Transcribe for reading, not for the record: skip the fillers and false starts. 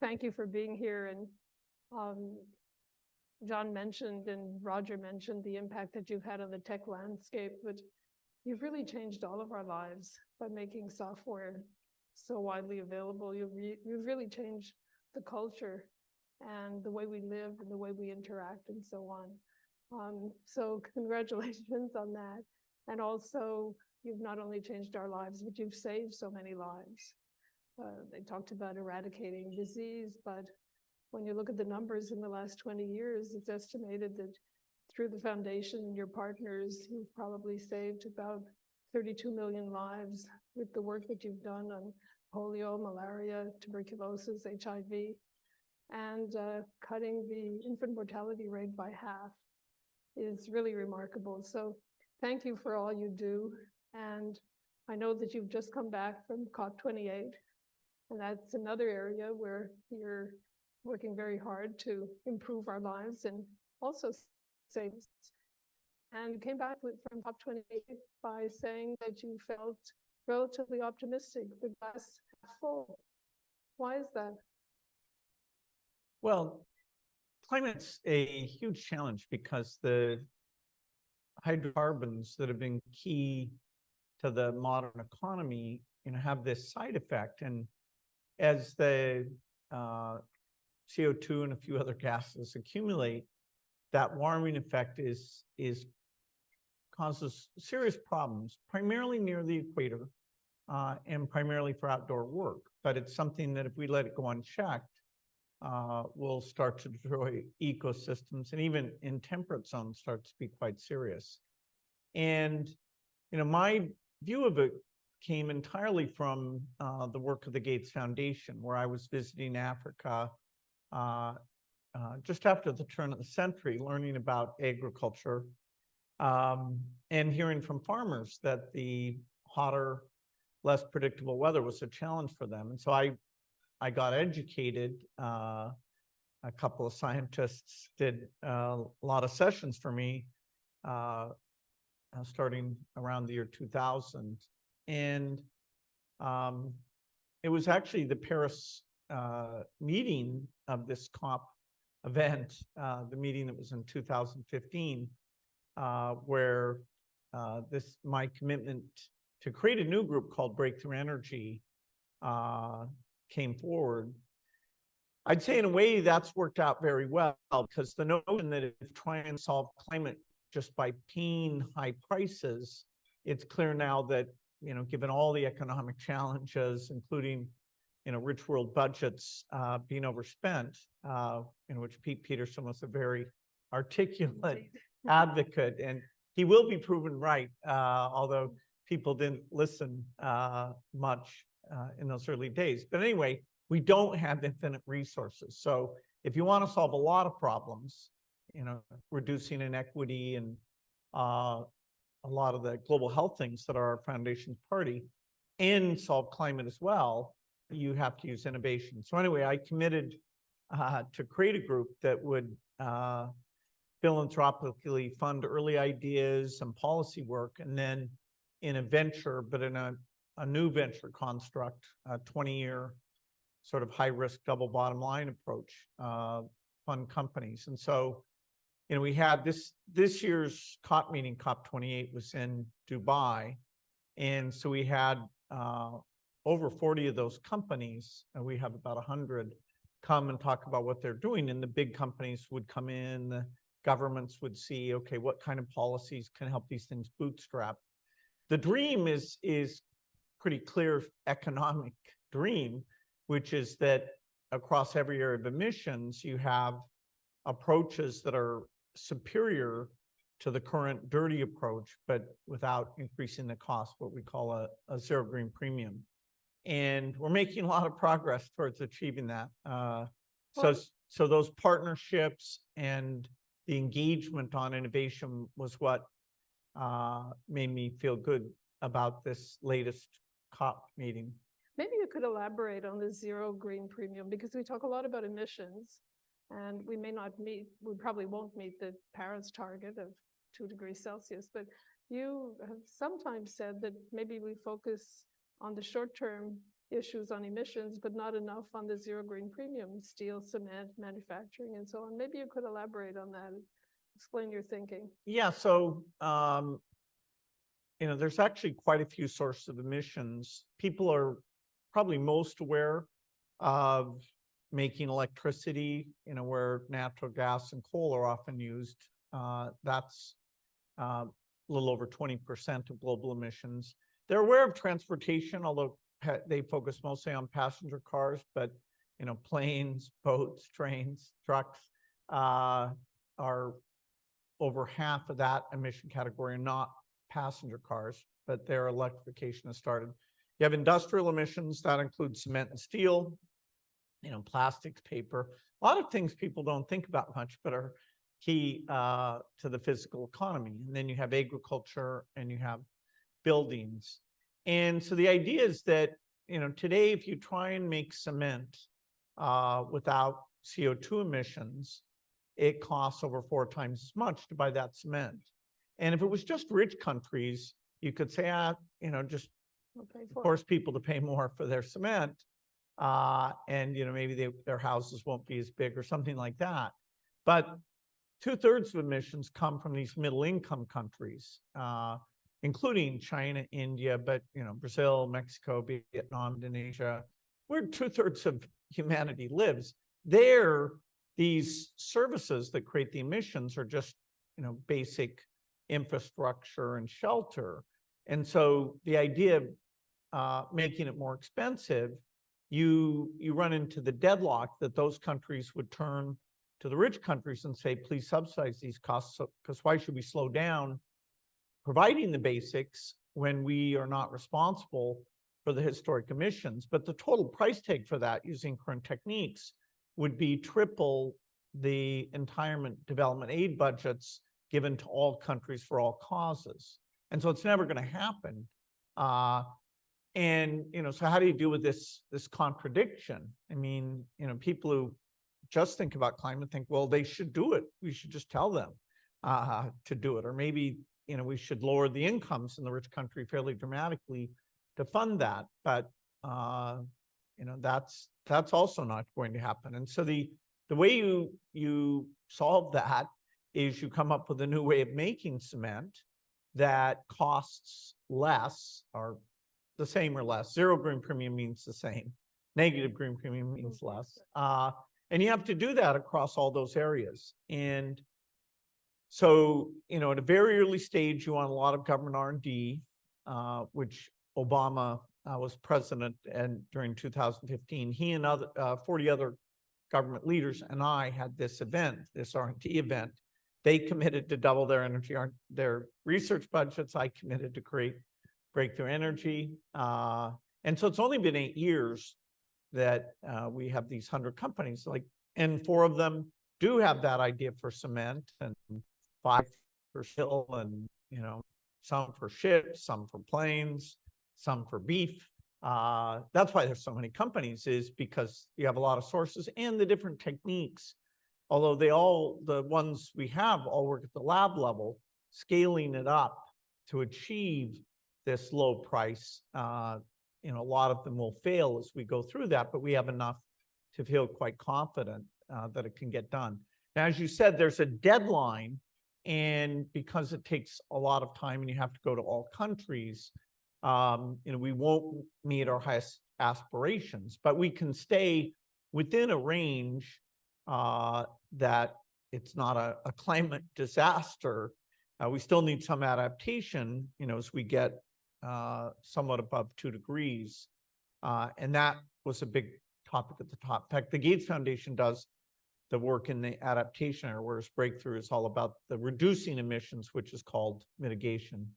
thank you for being here. And John mentioned and Roger mentioned the impact that you've had on the tech landscape, but you've really changed all of our lives by making software so widely available. You've really changed the culture and the way we live and the way we interact and so on. So congratulations on that. And also, you've not only changed our lives, but you've saved so many lives. They talked about eradicating disease, but when you look at the numbers in the last 20 years, it's estimated that through the foundation and your partners, you've probably saved about 32 million lives with the work that you've done on polio, malaria, tuberculosis, HIV, and cutting the infant mortality rate by half is really remarkable. So thank you for all you do. And I know that you've just come back from COP28, and that's another area where you're working very hard to improve our lives and also save. And you came back from COP28 by saying that you felt relatively optimistic, the glass half full. Why is that? Well, climate's a huge challenge because the hydrocarbons that have been key to the modern economy, have this side effect. And as the CO2 and a few other gases accumulate, that warming effect causes serious problems, primarily near the equator and primarily for outdoor work. But it's something that if we let it go unchecked, will start to destroy ecosystems, and even in temperate zones start to be quite serious. And my view of it came entirely from the work of the Gates Foundation, where I was visiting Africa just after the turn of the century, learning about agriculture and hearing from farmers that the hotter, less predictable weather was a challenge for them. And so I got educated. A couple of scientists did a lot of sessions for me starting around the year 2000. And it was actually the Paris meeting of this COP event, the meeting that was in 2015, where my commitment to create a new group called Breakthrough Energy came forward. I'd say in a way that's worked out very well, because the notion that if try and solve climate just by paying high prices, it's clear now that, given all the economic challenges, including, rich world budgets being overspent, in which Peterson was a very articulate advocate, and he will be proven right, although people didn't listen much in those early days. But anyway, we don't have infinite resources. So if you want to solve a lot of problems, reducing inequity and a lot of the global health things that are our foundation's party, and solve climate as well, you have to use innovation. So anyway, I committed to create a group that would philanthropically fund early ideas and policy work, and then in a venture, but in a new venture construct, a 20-year sort of high-risk double bottom line approach, fund companies. And so, we had this year's COP meeting, COP28, was in Dubai. And so we had over 40 of those companies, and we have about 100, come and talk about what they're doing. And the big companies would come in, the governments would see, okay, what kind of policies can help these things bootstrap. The dream is pretty clear economic dream, which is that across every area of emissions, you have approaches that are superior to the current dirty approach, but without increasing the cost, what we call a zero green premium. And we're making a lot of progress towards achieving that. So those partnerships and the engagement on innovation was what made me feel good about this latest COP meeting. Maybe you could elaborate on the zero green premium, because we talk a lot about emissions, and we probably won't meet the Paris target of 2 degrees Celsius, but you have sometimes said that maybe we focus on the short-term issues on emissions, but not enough on the zero green premium, steel, cement, manufacturing, and so on. Maybe you could elaborate on that, explain your thinking. Yeah, so, there's actually quite a few sources of emissions. People are probably most aware of making electricity, where natural gas and coal are often used. That's a little over 20% of global emissions. They're aware of transportation, although they focus mostly on passenger cars, but planes, boats, trains, trucks are over half of that emission category, and not passenger cars, but their electrification has started. You have industrial emissions that include cement and steel, plastics, paper, a lot of things people don't think about much, but are key to the physical economy. And then you have agriculture and you have buildings. And so the idea is that, today, if you try and make cement without CO2 emissions, it costs over 4 times as much to buy that cement. And if it was just rich countries, you could say, just force people to pay more for their cement. And, maybe their houses won't be as big or something like that. But 2/3 of emissions come from these middle income countries, including China, India, but, Brazil, Mexico, Vietnam, Indonesia, where 2/3 of humanity lives. There, these services that create the emissions are just, basic infrastructure and shelter. And so the idea of making it more expensive, you run into the deadlock that those countries would turn to the rich countries and say, please subsidize these costs, because why should we slow down providing the basics when we are not responsible for the historic emissions? But the total price tag for that using current techniques would be triple the entire development aid budgets given to all countries for all causes. And so it's never going to happen. So how do you deal with this contradiction? I mean, people who just think about climate think, well, they should do it. We should just tell them to do it. Or maybe, we should lower the incomes in the rich country fairly dramatically to fund that. But, that's also not going to happen. And so the way you solve that is you come up with a new way of making cement that costs less, or the same or less. Zero green premium means the same. Negative green premium means less. And you have to do that across all those areas. And so, at a very early stage, you want a lot of government R&D, which Obama was president, and during 2015, he and 40 other government leaders and I had this event, this R&D event. They committed to double their research budgets. I committed to create breakthrough energy. And so it's only been 8 years that we have these 100 companies, and 4 of them do have that idea for cement, and 5 for steel, and some for ships, some for planes, some for beef. That's why there's so many companies, is because you have a lot of sources and the different techniques. Although the ones we have all work at the lab level, scaling it up to achieve this low price. A lot of them will fail as we go through that, but we have enough to feel quite confident that it can get done. Now, as you said, there's a deadline, and because it takes a lot of time and you have to go to all countries, we won't meet our highest aspirations, but we can stay within a range that it's not a climate disaster. We still need some adaptation, as we get somewhat above 2 degrees. And that was a big topic at the top. In fact, the Gates Foundation does the work in the adaptation area, whereas Breakthrough is all about the reducing emissions, which is called mitigation.